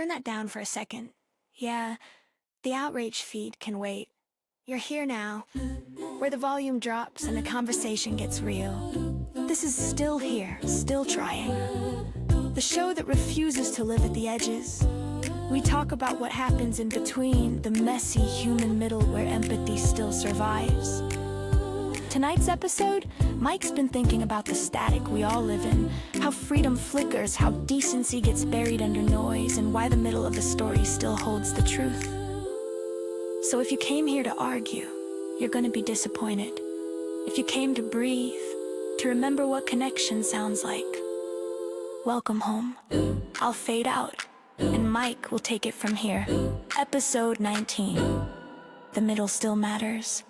turn that down for a second. Yeah, the outrage feed can wait. You're here now, where the volume drops and the conversation gets real. This is Still Here, Still Trying. The show that refuses to live at the edges. We talk about what happens in between, the messy human middle where empathy still survives. Tonight's episode, Mike's been thinking about the static we all live in, how freedom flickers, how decency gets buried under noise, and why the middle of the story still holds the truth. So if you came here to argue, you're gonna be disappointed. If you came to breathe, to remember what connection sounds like, welcome home. I'll fade out, and Mike will take it from here. Episode 19. The middle still matters.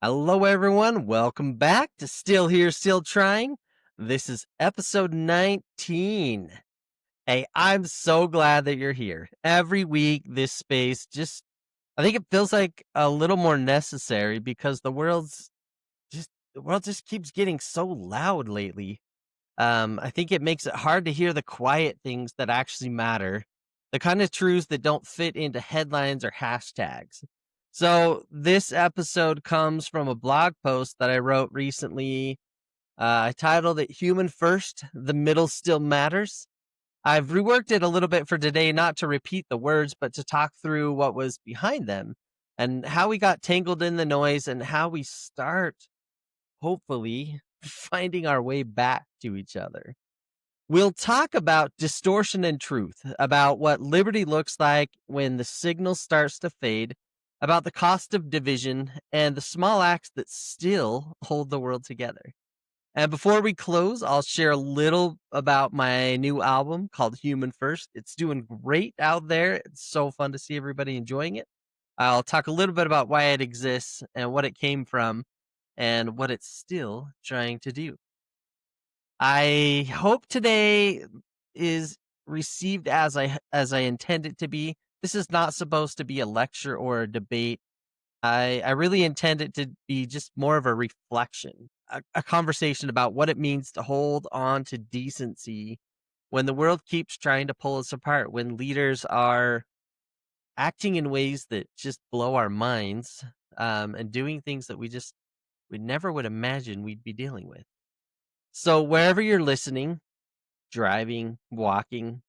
Hello, everyone. Welcome back to Still Here, Still Trying. This is episode 19. Hey, I'm so glad that you're here. Every week, this space I think it feels like a little more necessary because the world just keeps getting so loud lately. I think it makes it hard to hear the quiet things that actually matter, the kind of truths that don't fit into headlines or hashtags. So this episode comes from a blog post that I wrote recently. I titled it Human First, the Middle Still Matters. I've reworked it a little bit for today, not to repeat the words, but to talk through what was behind them and how we got tangled in the noise and how we start, hopefully, finding our way back to each other. We'll talk about distortion and truth, about what liberty looks like when the signal starts to fade, about the cost of division, and the small acts that still hold the world together. And before we close, I'll share a little about my new album called Human First. It's doing great out there. It's so fun to see everybody enjoying it. I'll talk a little bit about why it exists and what it came from and what it's still trying to do. I hope today is received as I intend it to be. This is not supposed to be a lecture or a debate. I really intend it to be just more of a reflection, a conversation about what it means to hold on to decency when the world keeps trying to pull us apart, when leaders are acting in ways that just blow our minds, and doing things that we never would imagine we'd be dealing with. So wherever you're listening, driving, walking,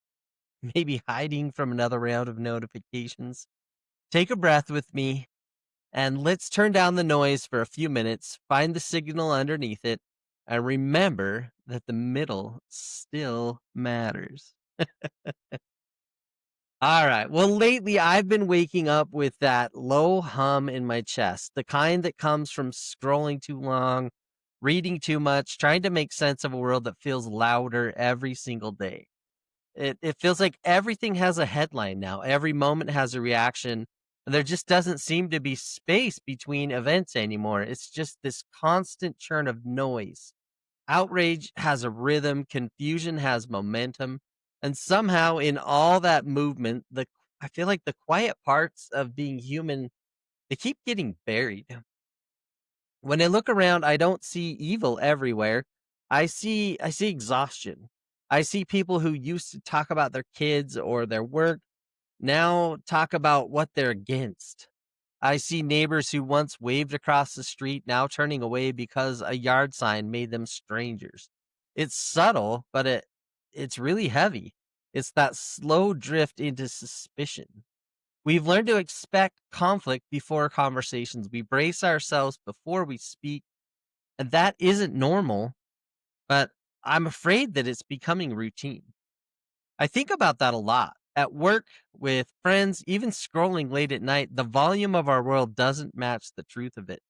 maybe hiding from another round of notifications, take a breath with me and let's turn down the noise for a few minutes, find the signal underneath it, and remember that the middle still matters. All right. Well, lately I've been waking up with that low hum in my chest, the kind that comes from scrolling too long, reading too much, trying to make sense of a world that feels louder every single day. It feels like everything has a headline now. Every moment has a reaction. And there just doesn't seem to be space between events anymore. It's just this constant churn of noise. Outrage has a rhythm, confusion has momentum, and somehow in all that movement, the I feel like the quiet parts of being human, they keep getting buried. When I look around, I don't see evil everywhere. I see exhaustion. I see people who used to talk about their kids or their work now talk about what they're against. I see neighbors who once waved across the street now turning away because a yard sign made them strangers. It's subtle, but it's really heavy. It's that slow drift into suspicion. We've learned to expect conflict before conversations. We brace ourselves before we speak, and that isn't normal, but I'm afraid that it's becoming routine. I think about that a lot. At work, with friends, even scrolling late at night, the volume of our world doesn't match the truth of it.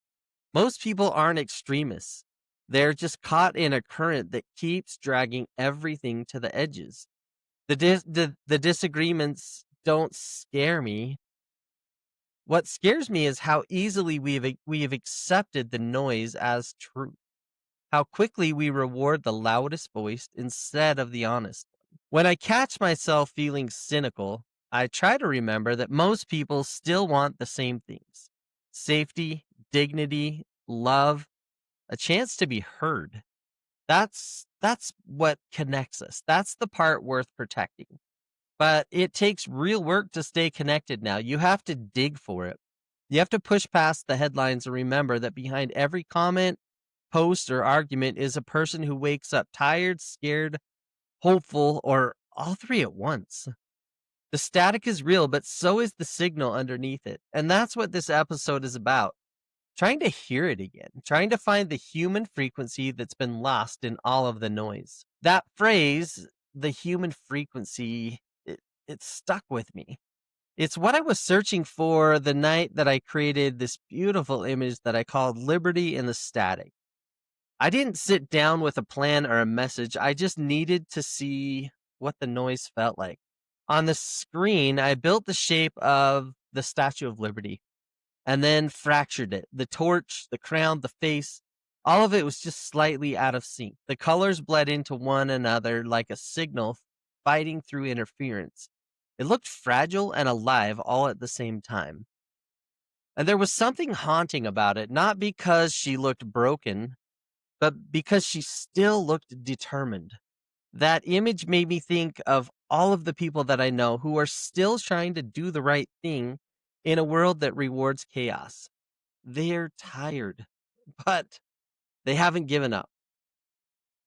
Most people aren't extremists. They're just caught in a current that keeps dragging everything to the edges. The disagreements don't scare me. What scares me is how easily we have accepted the noise as truth. How quickly we reward the loudest voice instead of the honest. When I catch myself feeling cynical, I try to remember that most people still want the same things: safety, dignity, love, a chance to be heard. That's what connects us. That's the part worth protecting. But it takes real work to stay connected now. You have to dig for it. You have to push past the headlines and remember that behind every comment, post, or argument is a person who wakes up tired, scared, hopeful, or all three at once. The static is real, but so is the signal underneath it. And that's what this episode is about. Trying to hear it again, trying to find the human frequency that's been lost in all of the noise. That phrase, the human frequency, it stuck with me. It's what I was searching for the night that I created this beautiful image that I called Liberty in the Static. I didn't sit down with a plan or a message. I just needed to see what the noise felt like. On the screen, I built the shape of the Statue of Liberty and then fractured it. The torch, the crown, the face, all of it was just slightly out of sync. The colors bled into one another like a signal fighting through interference. It looked fragile and alive all at the same time. And there was something haunting about it, not because she looked broken, but because she still looked determined. That image made me think of all of the people that I know who are still trying to do the right thing in a world that rewards chaos. They're tired, but they haven't given up.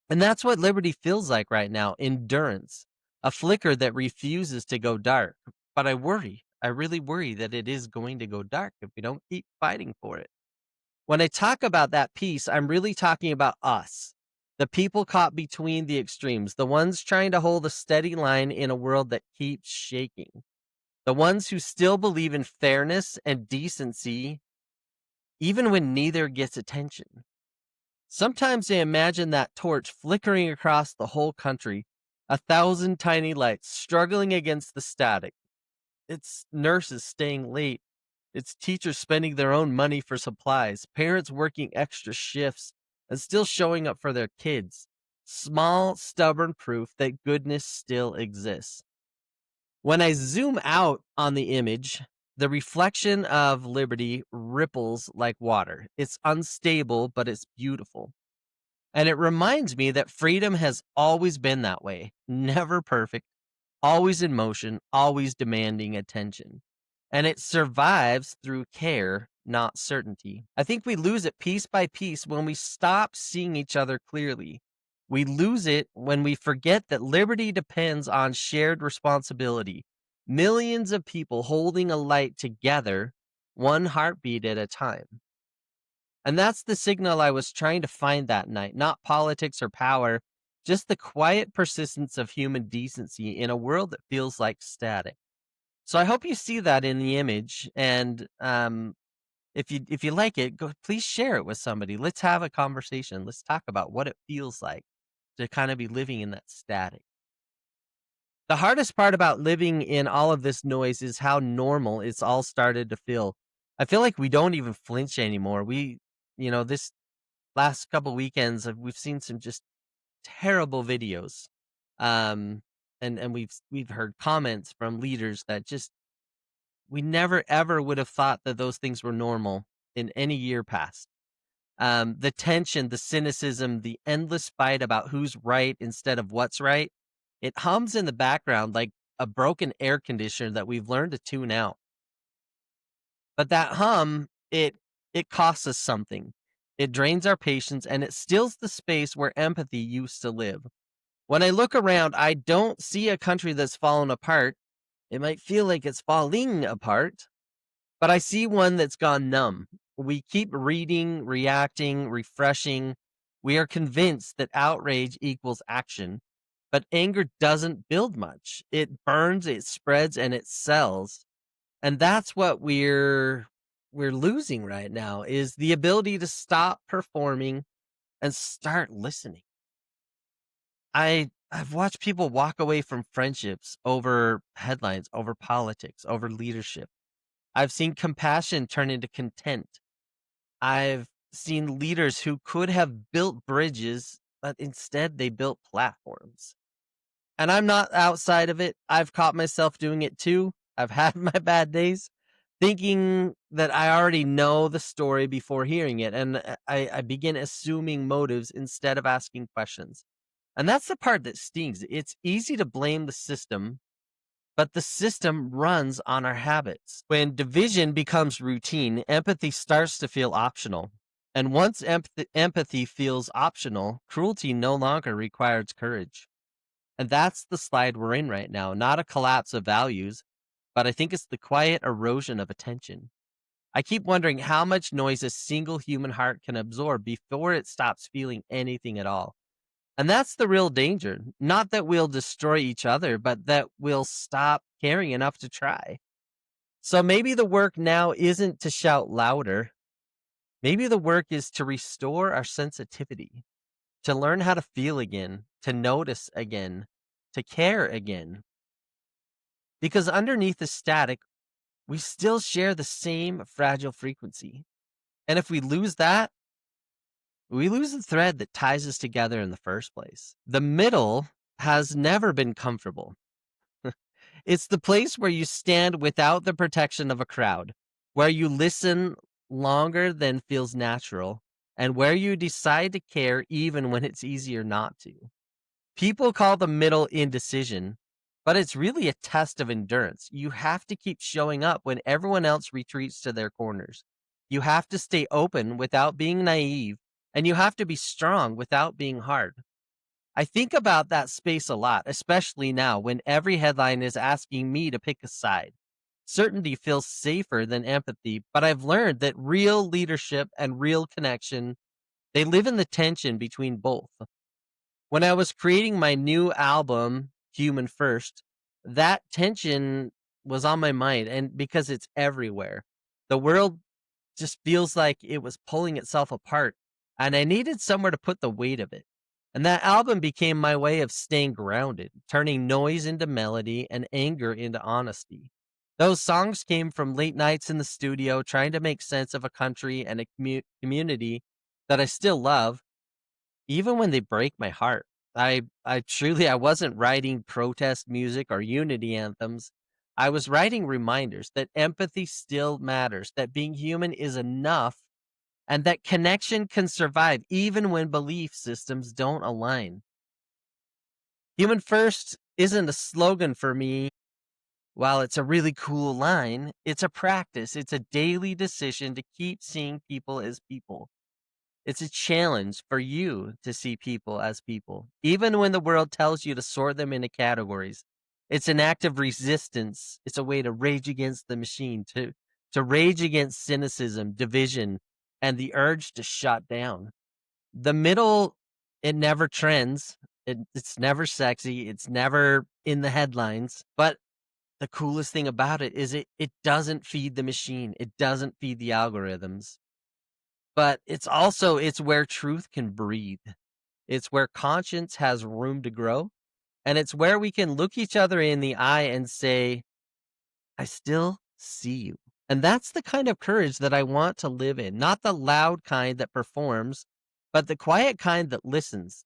And that's what liberty feels like right now, endurance, a flicker that refuses to go dark. But I really worry that it is going to go dark if we don't keep fighting for it. When I talk about that peace, I'm really talking about us, the people caught between the extremes, the ones trying to hold a steady line in a world that keeps shaking, the ones who still believe in fairness and decency, even when neither gets attention. Sometimes I imagine that torch flickering across the whole country, a thousand tiny lights struggling against the static. It's nurses staying late. It's teachers spending their own money for supplies, parents working extra shifts and still showing up for their kids. Small, stubborn proof that goodness still exists. When I zoom out on the image, the reflection of liberty ripples like water. It's unstable, but it's beautiful. And it reminds me that freedom has always been that way, never perfect, always in motion, always demanding attention. And it survives through care, not certainty. I think we lose it piece by piece when we stop seeing each other clearly. We lose it when we forget that liberty depends on shared responsibility. Millions of people holding a light together, one heartbeat at a time. And that's the signal I was trying to find that night, not politics or power, just the quiet persistence of human decency in a world that feels like static. So I hope you see that in the image, and if you like it, go please share it with somebody. Let's have a conversation. Let's talk about what it feels like to kind of be living in that static. The hardest part about living in all of this noise is how normal it's all started to feel. I feel like we don't even flinch anymore. This last couple weekends, we've seen some just terrible videos, um, and we've heard comments from leaders that just we never ever would have thought that those things were normal in any year past. The tension, the cynicism, the endless fight about who's right instead of what's right, it hums in the background like a broken air conditioner that we've learned to tune out. But that hum, it costs us something. It drains our patience and it steals the space where empathy used to live. When I look around, I don't see a country that's fallen apart. It might feel like it's falling apart, but I see one that's gone numb. We keep reading, reacting, refreshing. We are convinced that outrage equals action, but anger doesn't build much. It burns, it spreads, and it sells. And that's what we're losing right now is the ability to stop performing and start listening. I've watched people walk away from friendships over headlines, over politics, over leadership. I've seen compassion turn into contempt. I've seen leaders who could have built bridges, but instead they built platforms. And I'm not outside of it. I've caught myself doing it too. I've had my bad days, thinking that I already know the story before hearing it, and I begin assuming motives instead of asking questions. And that's the part that stings. It's easy to blame the system, but the system runs on our habits. When division becomes routine, empathy starts to feel optional. And once empathy feels optional, cruelty no longer requires courage. And that's the slide we're in right now. Not a collapse of values, but I think it's the quiet erosion of attention. I keep wondering how much noise a single human heart can absorb before it stops feeling anything at all. And that's the real danger. Not that we'll destroy each other, but that we'll stop caring enough to try. So maybe the work now isn't to shout louder. Maybe the work is to restore our sensitivity, to learn how to feel again, to notice again, to care again. Because underneath the static, we still share the same fragile frequency. And if we lose that, we lose the thread that ties us together in the first place. The middle has never been comfortable. It's the place where you stand without the protection of a crowd, where you listen longer than feels natural, and where you decide to care even when it's easier not to. People call the middle indecision, but it's really a test of endurance. You have to keep showing up when everyone else retreats to their corners. You have to stay open without being naive, and you have to be strong without being hard. I think about that space a lot, especially now when every headline is asking me to pick a side. Certainty feels safer than empathy, but I've learned that real leadership and real connection, they live in the tension between both. When I was creating my new album, Human First, that tension was on my mind, and because it's everywhere. The world just feels like it was pulling itself apart, and I needed somewhere to put the weight of it. And that album became my way of staying grounded, turning noise into melody and anger into honesty. Those songs came from late nights in the studio trying to make sense of a country and a community that I still love, even when they break my heart. I truly I wasn't writing protest music or unity anthems. I was writing reminders that empathy still matters, that being human is enough, and that connection can survive even when belief systems don't align. Human first isn't a slogan for me. While it's a really cool line, it's a practice. It's a daily decision to keep seeing people as people. It's a challenge for you to see people as people, even when the world tells you to sort them into categories. It's an act of resistance. It's a way to rage against the machine, to rage against cynicism, division, and the urge to shut down. The middle, it never trends. It's never sexy. It's never in the headlines. But the coolest thing about it is it doesn't feed the machine. It doesn't feed the algorithms. But it's where truth can breathe. It's where conscience has room to grow, and it's where we can look each other in the eye and say, "I still see you." And that's the kind of courage that I want to live in, not the loud kind that performs, but the quiet kind that listens,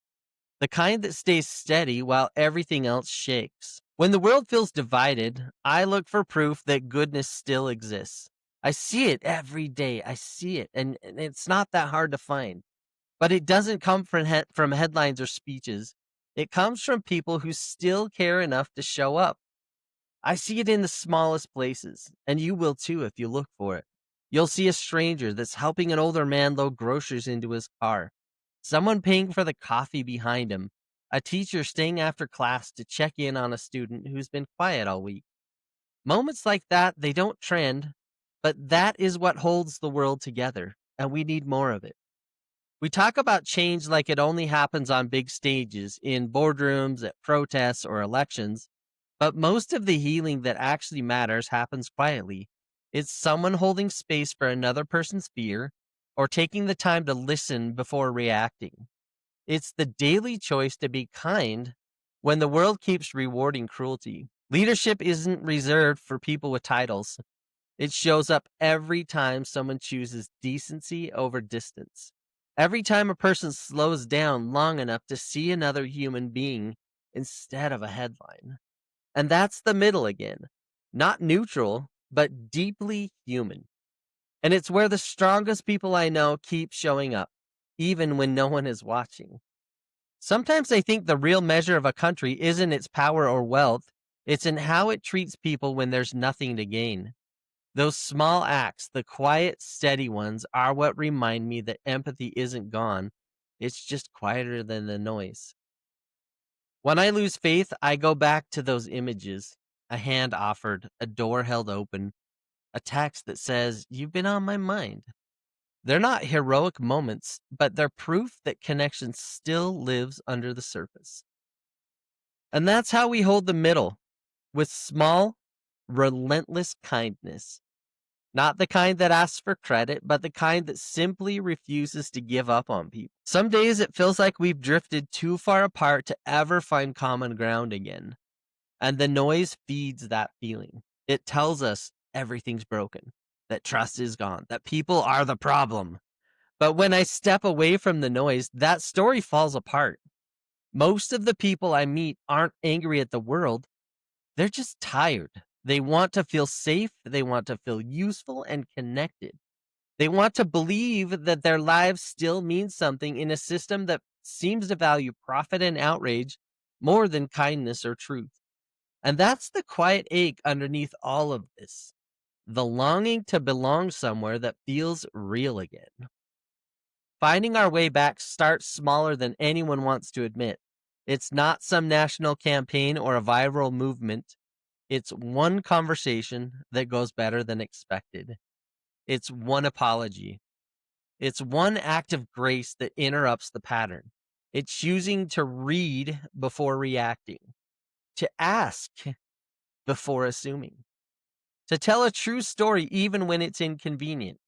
the kind that stays steady while everything else shakes. When the world feels divided, I look for proof that goodness still exists. I see it every day. I see it, and it's not that hard to find. But it doesn't come from headlines or speeches. It comes from people who still care enough to show up. I see it in the smallest places, and you will too if you look for it. You'll see a stranger that's helping an older man load groceries into his car, someone paying for the coffee behind him, a teacher staying after class to check in on a student who's been quiet all week. Moments like that, they don't trend, but that is what holds the world together, and we need more of it. We talk about change like it only happens on big stages, in boardrooms, at protests, or elections, but most of the healing that actually matters happens quietly. It's someone holding space for another person's fear, or taking the time to listen before reacting. It's the daily choice to be kind when the world keeps rewarding cruelty. Leadership isn't reserved for people with titles. It shows up every time someone chooses decency over distance. Every time a person slows down long enough to see another human being instead of a headline. And that's the middle again. Not neutral, but deeply human. And it's where the strongest people I know keep showing up, even when no one is watching. Sometimes I think the real measure of a country isn't its power or wealth, it's in how it treats people when there's nothing to gain. Those small acts, the quiet, steady ones, are what remind me that empathy isn't gone. It's just quieter than the noise. When I lose faith, I go back to those images: a hand offered, a door held open, a text that says, "You've been on my mind." They're not heroic moments, but they're proof that connection still lives under the surface. And that's how we hold the middle, with small, relentless kindness. Not the kind that asks for credit, but the kind that simply refuses to give up on people. Some days it feels like we've drifted too far apart to ever find common ground again. And the noise feeds that feeling. It tells us everything's broken, that trust is gone, that people are the problem. But when I step away from the noise, that story falls apart. Most of the people I meet aren't angry at the world, they're just tired. They want to feel safe, they want to feel useful and connected. They want to believe that their lives still mean something in a system that seems to value profit and outrage more than kindness or truth. And that's the quiet ache underneath all of this: the longing to belong somewhere that feels real again. Finding our way back starts smaller than anyone wants to admit. It's not some national campaign or a viral movement. It's one conversation that goes better than expected. It's one apology. It's one act of grace that interrupts the pattern. It's choosing to read before reacting, to ask before assuming, to tell a true story even when it's inconvenient,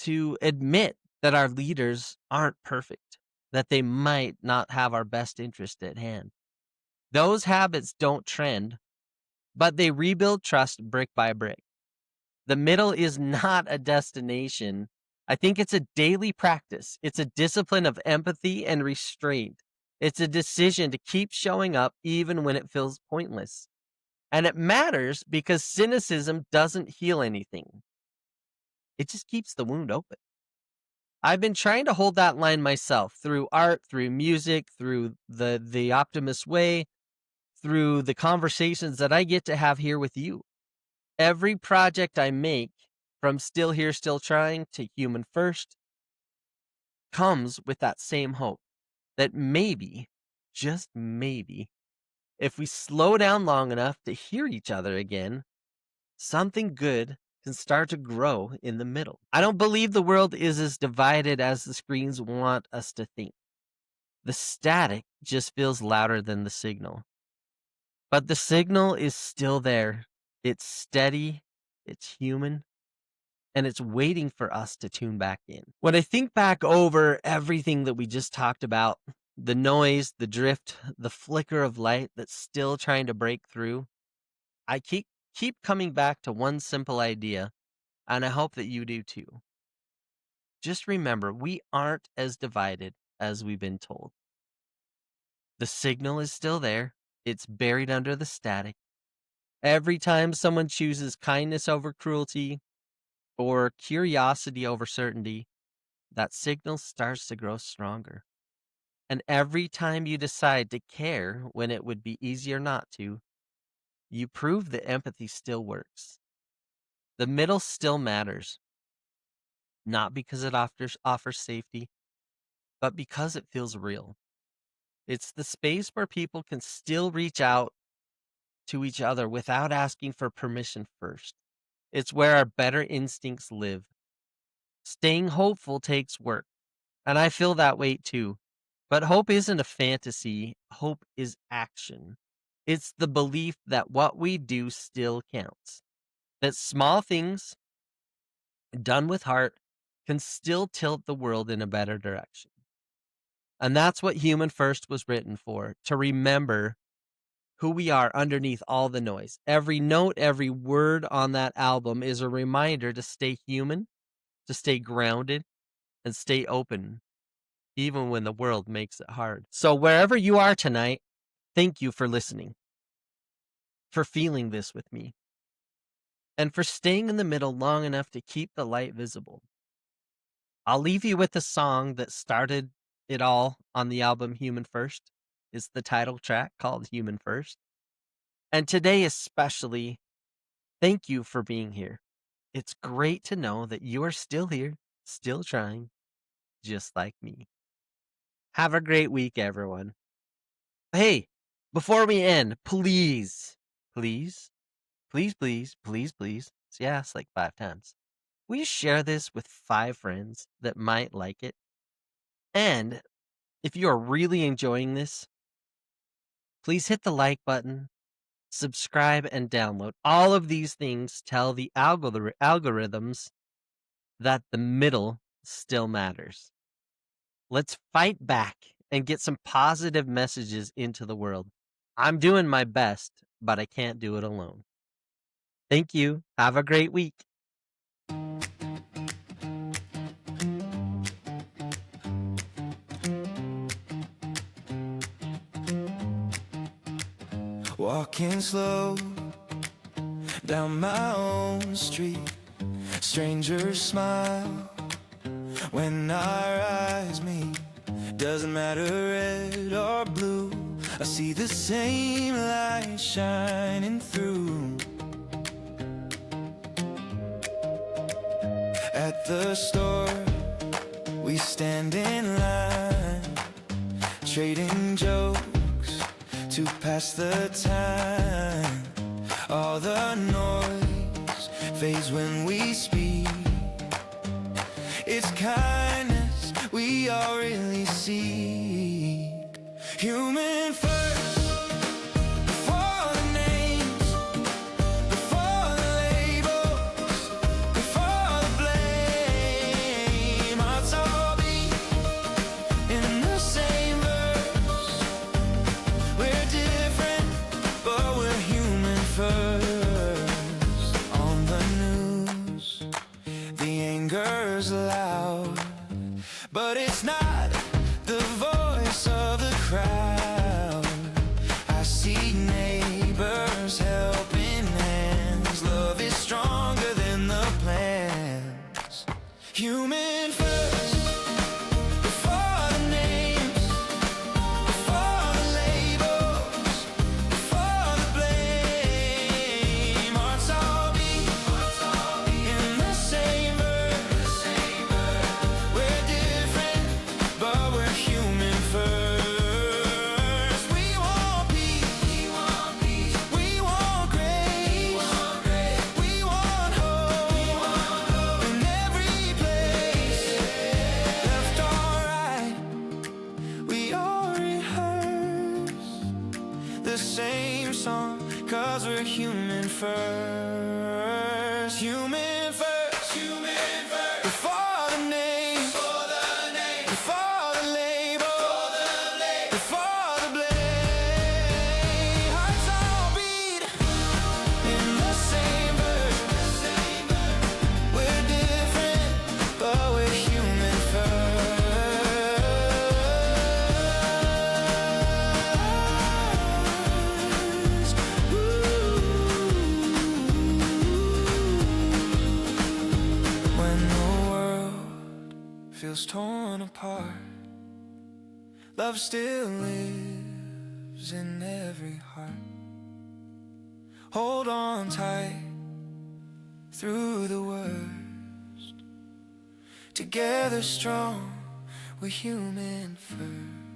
to admit that our leaders aren't perfect, that they might not have our best interest at hand. Those habits don't trend, but they rebuild trust brick by brick. The middle is not a destination. I think it's a daily practice. It's a discipline of empathy and restraint. It's a decision to keep showing up even when it feels pointless. And it matters because cynicism doesn't heal anything, it just keeps the wound open. I've been trying to hold that line myself through art, through music, through the Optimist way, through the conversations that I get to have here with you. Every project I make, from Still Here, Still Trying to Human First, comes with that same hope that maybe, just maybe, if we slow down long enough to hear each other again, something good can start to grow in the middle. I don't believe the world is as divided as the screens want us to think. The static just feels louder than the signal. But the signal is still there. It's steady, it's human, and it's waiting for us to tune back in. When I think back over everything that we just talked about, the noise, the drift, the flicker of light that's still trying to break through, I keep coming back to one simple idea, and I hope that you do too. Just remember, we aren't as divided as we've been told. The signal is still there. It's buried under the static. Every time someone chooses kindness over cruelty or curiosity over certainty, that signal starts to grow stronger. And every time you decide to care when it would be easier not to, you prove that empathy still works. The middle still matters, not because it offers safety, but because it feels real. It's the space where people can still reach out to each other without asking for permission first. It's where our better instincts live. Staying hopeful takes work, and I feel that weight too. But hope isn't a fantasy, hope is action. It's the belief that what we do still counts, that small things done with heart can still tilt the world in a better direction. And that's what Human First was written for: to remember who we are underneath all the noise. Every note, every word on that album is a reminder to stay human, to stay grounded, and stay open, even when the world makes it hard. So, wherever you are tonight, thank you for listening, for feeling this with me. and for staying in the middle long enough to keep the light visible. I'll leave you with a song that started it all on the album Human First. It's the title track called Human First. And today, especially, thank you for being here. It's great to know that you are still here, still trying, just like me. Have a great week, everyone. Hey, before we end, please, please, please, please, please, please, yes, like 5 times. Will you share this with 5 friends that might like it? And if you are really enjoying this, please hit the like button, subscribe, and download. All of these things tell the algorithms that the middle still matters. Let's fight back and get some positive messages into the world. I'm doing my best, but I can't do it alone. Thank you. Have a great week. Walking slow down my own street, strangers smile when our eyes meet. Doesn't matter red or blue, I see the same light shining through. At the store, we stand in line, trading jokes to pass the time. All the noise fades when we speak. It's kindness we all really seek. Human first, before the names, before the labels, before the blame. Hearts all beat in the same verse. We're different, but we're human first. On the news, the anger's loud, but it's not the voice of the crowd. I see neighbors helping hands. Love is stronger than the plans. Human first, before the names, before the labels, before the blame. Hearts all beat in the same verse. We're different, but we're human first. We want peace, we want grace, we want hope in every place. Left or right, we all rehearse the same song, 'cause we're human first. Human first, before the names, before the label, before the blame. Hearts all beat in the same verse. We're different, but we're human first. When the world feels torn apart, love still lives in every heart. Hold on tight through the worst. Together strong, we're human first.